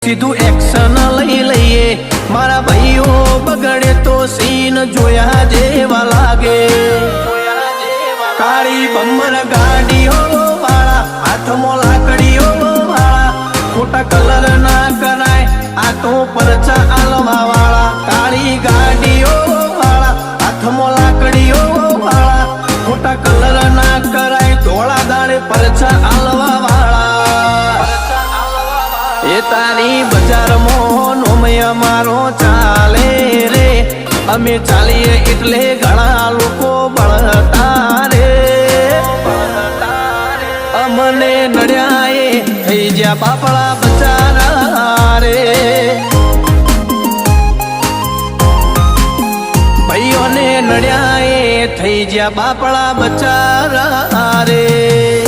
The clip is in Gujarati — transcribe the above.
સીધું એક્શન લઈ લઈએ મારા ભાઈઓ બગડે તો સીન જોયા જેવા લાગે કાળી બમ્બર ગાડીઓ વાળા હાથમાં લાકડીઓ વાળા ખોટા કલર ના કરાય આ તો પરચા આલવા વાળા કાળી ગાડીઓ વાળા હાથમાં લાકડીઓ વાળા ખોટા કલર ના કરાય ધોળા દાડે પરચા આલવા વાળા એ તારી બજારમાં નોમય મારો ચાલે રે અમે ચાલીએ એટલે ઘણા લોકો બળતા રે અમને નડ્યા થઈ જ્યાં બાપડા બચારા રે ભાઈઓને નડ્યા થઈ જ્યાં બાપડા બચારા રે